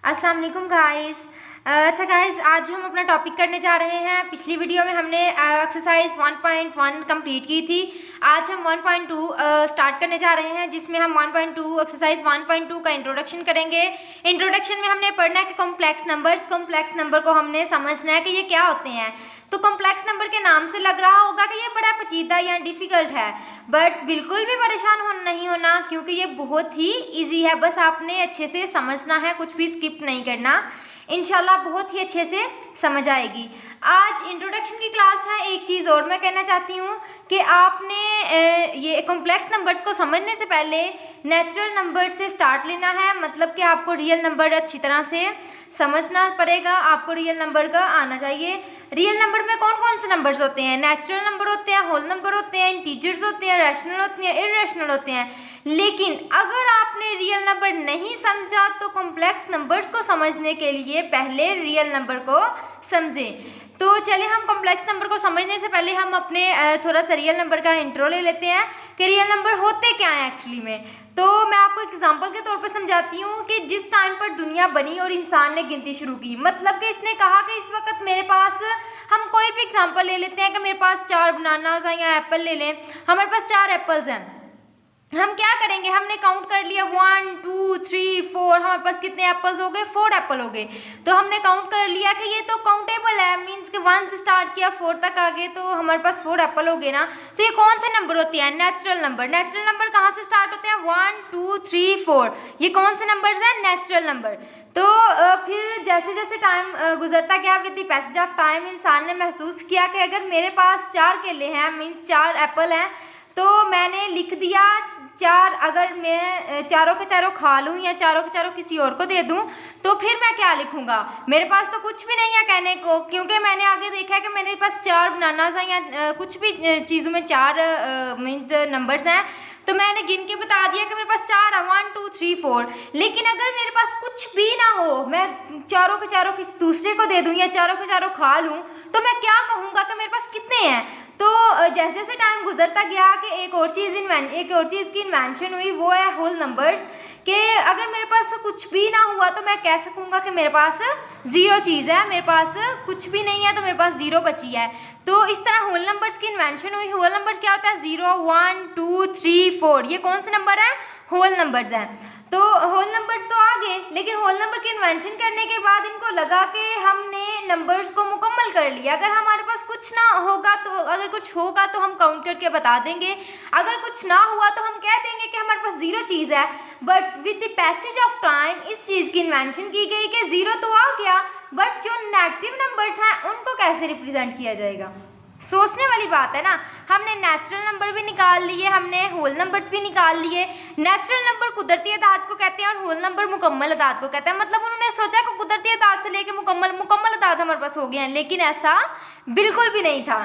अस्सलाम वालेकुम गाइस। अच्छा गाइस, आज हम अपना टॉपिक करने जा रहे हैं। पिछली वीडियो में हमने एक्सरसाइज 1.1 कंप्लीट की थी। आज हम 1.2 स्टार्ट करने जा रहे हैं, जिसमें हम 1.2 एक्सरसाइज 1.2 का इंट्रोडक्शन करेंगे। इंट्रोडक्शन में हमने पढ़ना है कि कॉम्प्लेक्स नंबर को हमने समझना है कि ये क्या होते हैं। तो कॉम्प्लेक्स नंबर के नाम से लग रहा होगा कि ये बड़ा पेचीदा या डिफ़िकल्ट है, बट बिल्कुल भी परेशान नहीं होना, क्योंकि ये बहुत ही इजी है। बस आपने अच्छे से समझना है, कुछ भी स्किप नहीं करना, इंशाल्लाह बहुत ही अच्छे से समझ आएगी। आज इंट्रोडक्शन की क्लास है। एक चीज़ और मैं कहना चाहती हूँ कि आपने ये कॉम्प्लेक्स नंबर्स को समझने से पहले नेचुरल नंबर से स्टार्ट लेना है। मतलब कि आपको रियल नंबर अच्छी तरह से समझना पड़ेगा, आपको रियल नंबर का आना चाहिए। रियल नंबर में कौन कौन से नंबर्स होते हैं? नेचुरल नंबर होते हैं, होल नंबर होते हैं, इंटीजर्स होते हैं, रैशनल होते हैं, इर्रेशनल होते हैं। लेकिन अगर आपने रियल नंबर नहीं समझा तो कॉम्प्लेक्स नंबर्स को समझने के लिए पहले रियल नंबर को समझें। तो चलिए, हम कॉम्प्लेक्स नंबर को समझने से पहले हम अपने थोड़ा सा रियल नंबर का इंट्रो ले लेते हैं कि रियल नंबर होते क्या हैं एक्चुअली में। तो मैं आपको एग्जांपल के तौर पे समझाती हूँ कि जिस टाइम पर दुनिया बनी और इंसान ने गिनती शुरू की, मतलब कि इसने कहा कि इस वक्त मेरे पास, हम कोई भी एग्जांपल ले लेते हैं कि मेरे पास 4 बनानास हैं या एप्पल ले लें, हमारे पास 4 एप्पल्स हैं। हम क्या करेंगे, हमने काउंट कर लिया 1 2 3 4, हमारे पास कितने एप्पल्स हो गए? 4 एप्पल हो गए। तो हमने काउंट कर लिया कि ये तो काउंटेबल है, मींस कि 1 से स्टार्ट किया 4 तक आ गए, तो हमारे पास 4 एप्पल हो गए ना। तो ये कौन से नंबर होते हैं? Natural number. नेचुरल नंबर कहाँ से स्टार्ट होते हैं? 1 2 3 4। ये कौन से नंबर्स हैं? Natural number. तो फिर जैसे जैसे टाइम गुजरता गया, with the passage of time इंसान ने महसूस किया कि अगर मेरे पास 4 केले हैं, मीन्स 4 एप्पल हैं, तो मैंने लिख दिया 4, अगर मैं चारों के चारों खा लूँ या चारों के चारों किसी और को दे दूँ, तो फिर मैं क्या लिखूँगा? मेरे पास तो कुछ भी नहीं है कहने को, क्योंकि मैंने आगे देखा है कि मेरे पास 4 बनानास हैं या कुछ भी चीज़ों में 4 मीन्स नंबर्स हैं, तो मैंने गिन के बता दिया कि मेरे पास 4 है, 1 2 3 4। लेकिन अगर मेरे पास कुछ भी ना हो, मैं चारों के चारों किसी दूसरे को दे दूँ या चारों के चारों खा लूँ, तो मैं क्या कहूँगा कि मेरे पास कितने हैं? तो जैसे जैसे टाइम गुजरता गया कि एक और चीज़ की इन्वेंशन हुई, वो है होल नंबर्स। कि अगर मेरे पास कुछ भी ना हुआ तो मैं कह सकूँगा कि मेरे पास 0 चीज़ है, मेरे पास कुछ भी नहीं है तो मेरे पास 0 बची है। तो इस तरह होल नंबर्स की इन्वेंशन हुई। होल नंबर्स क्या होता है? 0 1 2 3 4। ये कौन से नंबर है? होल नंबर्स हैं। तो होल नंबर्स तो आ गए, लेकिन होल नंबर की इन्वेंशन करने के बाद इनको लगा कि हमने नंबर्स को मुकम्मल कर लिया। अगर हमारे पास कुछ ना होगा, तो अगर कुछ होगा तो हम काउंट करके बता देंगे, अगर कुछ ना हुआ तो हम कह देंगे कि हमारे पास 0 चीज़ है। But with the passage of time इस चीज़ की इन्वेंशन की गई कि 0 तो आ गया, बट जो नेगेटिव नंबर्स हैं उनको कैसे रिप्रेजेंट किया जाएगा? सोचने वाली बात है ना। हमने नेचुरल नंबर भी निकाल लिए, हमने होल नंबर्स भी निकाल लिए। नेचुरल नंबर कुदरती अदाद को कहते हैं और होल नंबर मुकम्मल अदाद को कहते हैं। मतलब उन्होंने सोचा कि कुदरती अदाद से लेके मुकम्मल अदाद हमारे पास हो गए हैं, लेकिन ऐसा बिल्कुल भी नहीं था।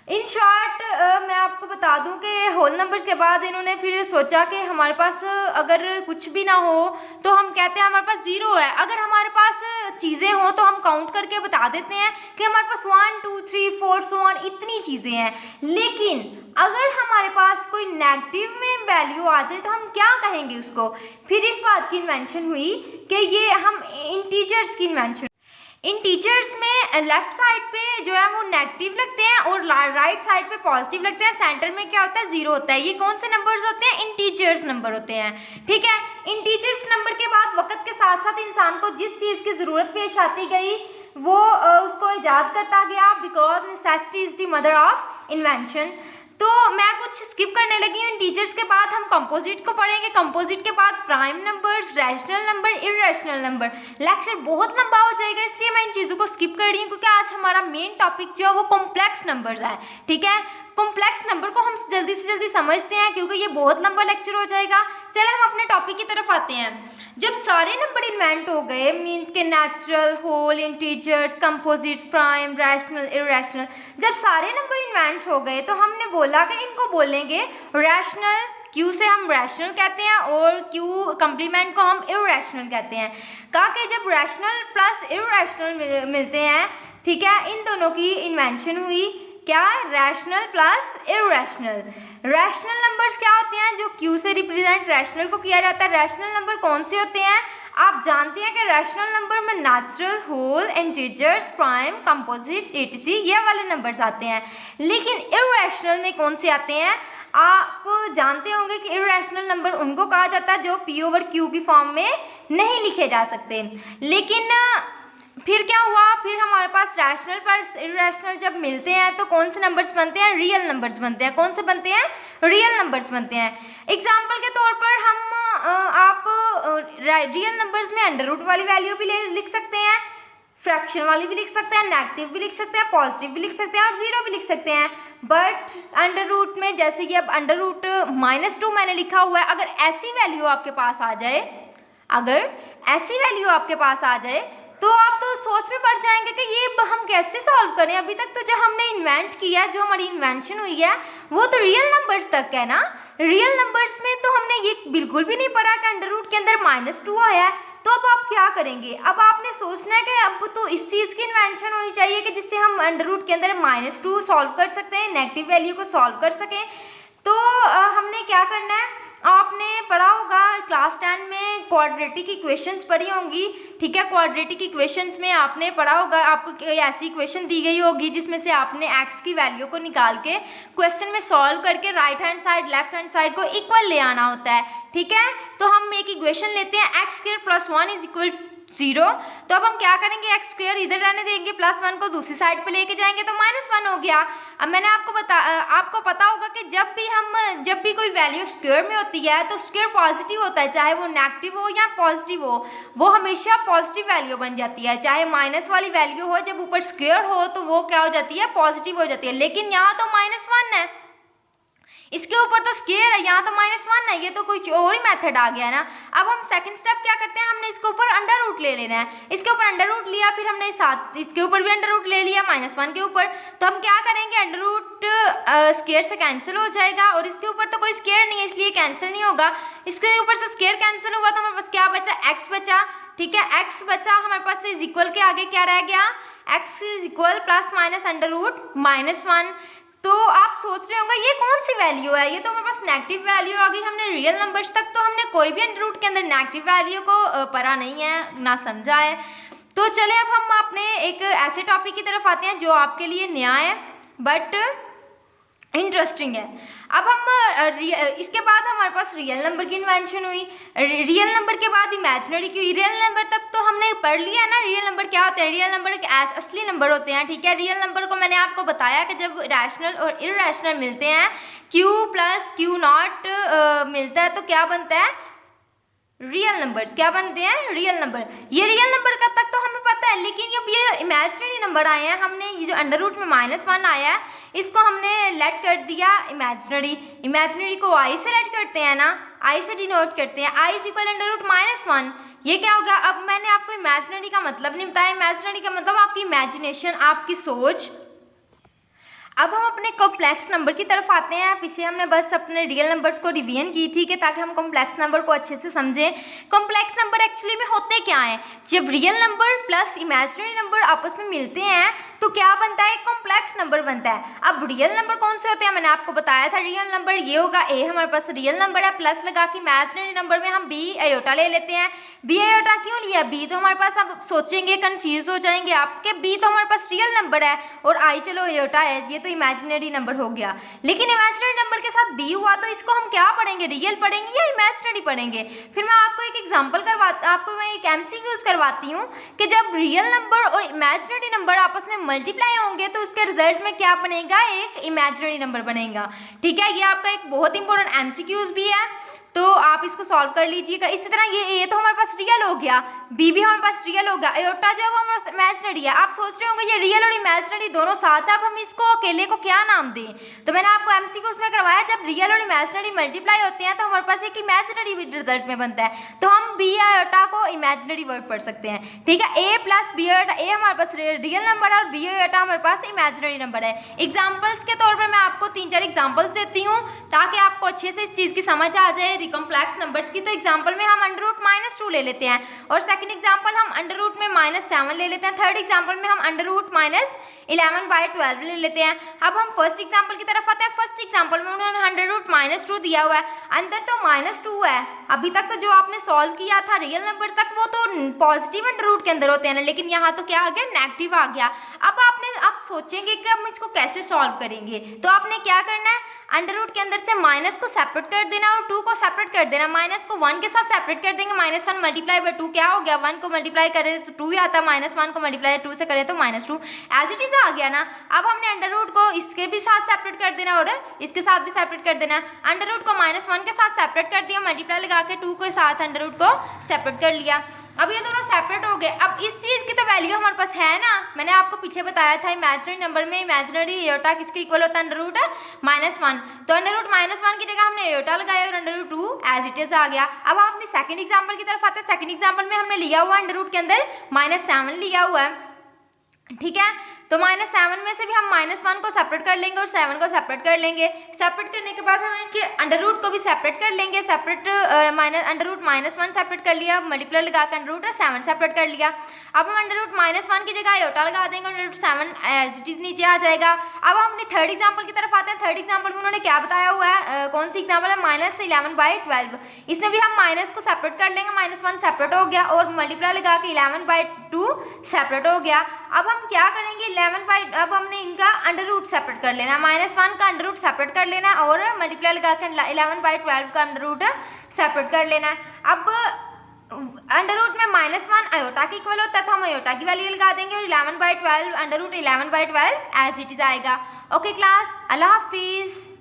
इन शॉर्ट मैं आपको बता दूं कि होल नंबर के बाद इन्होंने फिर सोचा कि हमारे पास अगर कुछ भी ना हो तो हम कहते हैं हमारे पास 0 है। अगर हमारे पास चीज़ें हों तो हम काउंट करके बता देते हैं कि हमारे पास 1 2 3 4 सो ऑन इतनी चीज़ें हैं। लेकिन अगर हमारे पास कोई नेगेटिव में वैल्यू आ जाए तो हम क्या कहेंगे उसको? फिर इस बात की इन्वेंशन हुई कि ये हम इंटीजर्स की इन्वेंशन। इंटीजर्स में लेफ्ट साइड पे जो है वो नेगेटिव लगते हैं और राइट साइड पे पॉजिटिव लगते हैं। सेंटर में क्या होता है? 0 होता है। ये कौन से नंबर्स होते हैं? इंटीजर्स नंबर होते हैं। ठीक है। इंटीजर्स नंबर के बाद वक्त के साथ साथ इंसान को जिस चीज़ की ज़रूरत पेश आती गई वो उसको ईजाद करता गया, because necessity is the mother of invention. तो मैं कुछ स्किप करने लगी हूँ। इंटीजर्स के बाद हम कंपोजिट को पढ़ेंगे। कंपोजिट के बाद prime numbers, rational number, irrational number. Lecture बहुत लंबा हो जाएगा, इसलिए मैं इन चीज़ों को स्किप कर रही हूँ, क्योंकि आज हमारा मेन टॉपिक जो है वो कॉम्प्लेक्स नंबर्स है। ठीक है। कॉम्प्लेक्स नंबर को हम जल्दी से जल्दी समझते हैं, क्योंकि ये बहुत लंबा लेक्चर हो जाएगा। चले हम अपने टॉपिक की तरफ आते हैं। जब सारे नंबर इन्वेंट हो गए, मीन्स के natural, whole, integers, composite, prime, rational, irrational, जब सारे नंबर इन्वेंट हो गए तो हमने बोला कि इनको बोलेंगे रैशनल। क्यू से हम रैशनल कहते हैं और क्यू कंप्लीमेंट को हम इर्रेशनल कहते हैं। कहा कि जब रैशनल प्लस इर्रेशनल मिलते हैं, ठीक है, इन दोनों की इन्वेंशन हुई। क्या? Rational plus irrational. Rational numbers क्या होते हैं? जो क्यू से रिप्रेजेंट रैशनल को किया जाता है। रैशनल नंबर कौन से होते हैं? आप जानते हैं कि रैशनल नंबर में natural, whole, integers, prime, composite, etc ये वाले नंबर्स आते हैं, लेकिन इर्रेशनल में कौन से आते हैं? आप जानते होंगे कि इर्रेशनल नंबर उनको कहा जाता है जो P/Q की फॉर्म में नहीं लिखे जा सकते। लेकिन फिर क्या हुआ, फिर हमारे पास रैशनल पर इर्रेशनल जब मिलते हैं तो कौन से नंबर्स बनते हैं? रियल नंबर्स बनते हैं। कौन से बनते हैं? रियल नंबर्स बनते हैं। एग्जाम्पल के तौर पर हम आप रियल नंबर्स में अंडर रूट वाली वैल्यू भी लिख सकते हैं, फ्रैक्शन वाली भी लिख सकते हैं, नेगेटिव भी लिख सकते हैं, पॉजिटिव भी लिख सकते हैं और जीरो भी लिख सकते हैं। बट अंडर रूट में जैसे कि अब अंडर रूट -2 मैंने लिखा हुआ है, अगर ऐसी वैल्यू आपके पास आ जाए, अगर ऐसी वैल्यू आपके पास आ जाए तो आप तो सोच में पड़ जाएंगे कि ये हम कैसे सॉल्व करें। अभी तक तो जो हमने इन्वेंट किया, जो हमारी इन्वेंशन हुई है, वो तो रियल नंबर्स तक है ना। रियल नंबर्स में तो हमने ये बिल्कुल भी नहीं पढ़ा कि अंडर रूट के अंदर -2 आया है। तो अब आप क्या करेंगे? अब आपने सोचना है कि अब तो इस चीज़ की इन्वेंशन होनी चाहिए कि जिससे हम अंडर रूट के अंदर -2 सॉल्व कर सकते हैं, नेगेटिव वैल्यू को सॉल्व कर सकें। तो हमने क्या करना है, आपने पढ़ा होगा क्लास 10 में क्वाड्रेटिक इक्वेशंस पढ़ी होंगी, ठीक है। क्वाड्रेटिक इक्वेशंस में आपने पढ़ा होगा, आपको कोई ऐसी इक्वेशन दी गई होगी जिसमें से आपने x की वैल्यू को निकाल के क्वेश्चन में सॉल्व करके right hand side left hand side को इक्वल ले आना होता है, ठीक है। तो हम एक इक्वेशन लेते हैं x² + 1 = 0। तो अब हम क्या करेंगे, x² इधर रहने देंगे, +1 को दूसरी साइड पे लेके जाएंगे तो -1 हो गया। अब मैंने आपको पता होगा कि जब भी कोई वैल्यू स्क्वायर में होती है तो स्क्वायर पॉजिटिव होता है, चाहे वो नेगेटिव हो या पॉजिटिव हो, वो हमेशा पॉजिटिव वैल्यू बन जाती है। चाहे माइनस वाली वैल्यू हो, जब ऊपर स्क्वायर हो तो वो क्या हो जाती है? पॉजिटिव हो जाती है। लेकिन यहाँ तो -1 है, इसके ऊपर तो स्क्वायर है, यहाँ तो -1 है, ये तो कोई और ही मेथड आ गया ना। अब हम सेकंड स्टेप क्या करते हैं, हमने इसके ऊपर अंडर रूट ले लेना है। इसके ऊपर अंडर रूट लिया, फिर हमने साथ इसके ऊपर भी अंडर रूट ले लिया -1 के ऊपर। तो हम क्या करेंगे, अंडर रूट स्क्वायर से कैंसिल हो जाएगा और इसके ऊपर तो कोई स्क्वायर नहीं है इसलिए कैंसिल नहीं होगा। इसके ऊपर से स्क्वायर कैंसिल हुआ तो हमारे पास क्या बचा? x बचा, ठीक है। x बचा हमारे पास, इज इक्वल के आगे क्या रह गया? x = ±1। तो आप सोच रहे होंगे ये कौन सी वैल्यू है, ये तो हमारे पास नेगेटिव वैल्यू आ गई। हमने रियल नंबर्स तक तो हमने कोई भी अंडर रूट के अंदर नेगेटिव वैल्यू को पढ़ा नहीं है, ना समझा है। तो चले अब हम अपने एक ऐसे टॉपिक की तरफ आते हैं जो आपके लिए नया है बट इंटरेस्टिंग है। अब हम इसके बाद हमारे पास रियल नंबर की इन्वेंशन हुई, रियल नंबर के बाद इमेजिनरी की हुई। रियल नंबर तक तो हमने पढ़ लिया ना, रियल नंबर क्या होते हैं? रियल नंबर असली नंबर होते हैं, ठीक है। रियल नंबर को मैंने आपको बताया कि जब रैशनल और इर्रेशनल मिलते हैं, Q + Q0 मिलता है तो क्या बनता है? Real numbers. क्या बनते हैं? Real number. ये रियल नंबर का तक तो हमें पता है, लेकिन जब ये इमेजिनरी नंबर आए हैं, हमने ये जो अंडर रूट में -1 आया है, इसको हमने लेट कर दिया इमेजिनरी। इमेजिनरी को I से लेट करते हैं ना, I से डिनोट करते हैं, I = √-1। ये क्या होगा? अब मैंने आपको इमेजिनरी का मतलब नहीं बताया। इमेजिनरी का मतलब आपकी इमेजिनेशन, आपकी सोच। अब हम अपने कॉम्प्लेक्स नंबर की तरफ आते हैं। पीछे हमने बस अपने रियल नंबर्स को रिवीजन की थी कि ताकि हम कॉम्प्लेक्स नंबर को अच्छे से समझें। कॉम्प्लेक्स नंबर एक्चुअली में होते क्या हैं? जब real number plus imaginary number आपस में मिलते हैं तो क्या बनता है? कॉम्प्लेक्स नंबर बनता है। अब रियल नंबर कौन से होते हैं? मैंने आपको बताया था रियल नंबर ये होगा, ए हमारे पास रियल नंबर है, प्लस लगा के इमेजिनरी नंबर में हम B/I ले लेते हैं। B/I क्यों लिया? B तो हमारे पास, आप सोचेंगे, कन्फ्यूज हो जाएंगे आपके, B तो हमारे पास रियल नंबर है और I चलो I है, ये तो इमेजिनरी नंबर हो गया। लेकिन इमेजिनरी नंबर के साथ B हुआ तो इसको हम क्या पढ़ेंगे? रियल पढ़ेंगे या इमेजिनरी पढ़ेंगे? फिर मैं आपको एक एग्जांपल आपको मैं एक MCQ करवाती हूँ कि जब रियल नंबर और इमेजिनरी नंबर आपस में मल्टीप्लाई होंगे तो उसके रिजल्ट में क्या बनेगा? एक इमेजिनरी नंबर बनेगा, ठीक है। ये आपका एक बहुत इंपॉर्टेंट MCQ भी है, तो आप इसको सॉल्व कर लीजिएगा। इसी तरह ये तो हमारे पास रियल हो गया, B भी हमारे पास रियल होगा, आयोटा जो है वो हमारे पास इमेजिनरी है। आप सोच रहे होंगे ये रियल और इमेजिनरी दोनों साथ है, अब हम इसको अकेले को क्या नाम दें? तो मैंने आपको MCQ में करवाया, जब रियल और इमेजिनरी मल्टीप्लाई होते हैं तो हमारे पास एक इमेजिनरी रिजल्ट में बनता है, तो हम B/I को इमेजिनरी वर्ड पढ़ सकते हैं, ठीक है। A + B/I, A हमारे पास रियल नंबर है और B/I हमारे पास इमेजिनरी नंबर है। एग्जाम्पल्स के तौर पर मैं आपको 3-4 एग्जाम्पल्स देती हूँ ताकि आपको अच्छे से इस चीज़ की समझ आ जाए। हैं कॉम्प्लेक्स नंबर्स की, तो एग्जांपल में हम अंडर रूट -2 ले लेते हैं, और सेकंड एग्जांपल हम अंडर रूट में -7 ले लेते हैं, थर्ड एग्जांपल में हम अंडर रूट -11/12 ले लेते हैं। अब हम फर्स्ट एग्जांपल की तरफ आते हैं। फर्स्ट एग्जांपल में उन्होंने अंडर रूट -2 दिया हुआ है, अंदर तो -2 है। अभी तक तो जो आपने सॉल्व किया था रियल नंबर तक वो तो पॉजिटिव अंडर रूट के अंदर होते हैं ना, लेकिन यहाँ तो क्या आ गया, नेगेटिव आ गया। अब आप सोचेंगे कि हम इसको कैसे सॉल्व करेंगे, तो आपने क्या करना है, अंडर रूट के अंदर से माइनस को सेपरेट कर देना और 2 को सेपरेट कर देना। माइनस को 1 के साथ सेपरेट कर देंगे, -1 मल्टीप्लाई बाय 2 क्या हो गया, 1 को मल्टीप्लाई करें तो 2 ही आता, -1 को मल्टीप्लाई 2 से करें तो -2, एज इट इज आ गया ना। अब हमने अंडर रूट को इसके भी साथ सेपरेट कर देना और इसके साथ भी सेपरेट कर देना। अंडर रूट को -1 के साथ सेपरेट कर दिया, मल्टीप्लाई लगा के 2 के साथ अंडर रूट को सेपरेट कर लिया। अब ये दोनों सेपरेट हो गए। अब इस चीज़ की तो वैल्यू हमारे पास है ना, मैंने आपको पीछे बताया था इमेजिनरी नंबर में इमेजिनरी एयोटा किसके इक्वल होता है, अंडर रूट -1, तो अंडर रूट -1 की जगह हमने एयोटा लगाया और under root 2 as it is आ गया। अब हम अपनी सेकंड एग्जांपल की तरफ आते हैं। सेकंड एग्जांपल में हमने लिया हुआ अंडर रूट के अंदर -7 लिया हुआ है, ठीक है, तो -7 में से भी हम -1 को सेपरेट कर लेंगे और 7 को सेपरेट कर लेंगे। सेपरेट करने के बाद हम इनके अंडर रूट को भी सेपरेट कर लेंगे, सेपरेट अंडर रूट -1 सेपरेट कर लिया, मल्टीप्लाई लगा कर अंडर रूट 7 सेपरेट कर लिया। अब हम अंडर रूट -1 की जगह आयोटा लगा देंगे, under root 7 as it is नीचे आ जाएगा। अब हम अपनी थर्ड एग्जाम्पल की तरफ आते हैं। थर्ड एग्जाम्पल में उन्होंने क्या बताया हुआ है, कौन सी एग्जाम्पल है, -11/12, इसमें भी हम माइनस को सेपरेट कर लेंगे, -1 सेपरेट हो गया और मल्टीप्लाई लगा के 11/2 सेपरेट हो गया। अब हम क्या करेंगे, अब हमने इनका अंडर रूट सेपरेट कर लेना, -1 का अंडर रूट सेपरेट कर लेना और मल्टीप्लाई लगा कर 11/12 का अंडर रूट सेपरेट कर लेना। अब अंडर रूट में -1 आयोटा के इक्वल होता है, तो हम आयोटा की वैल्यू लगा देंगे और 11/12 under root 11/12 as it is आएगा। ओके क्लास, अल्लाह हाफिज़।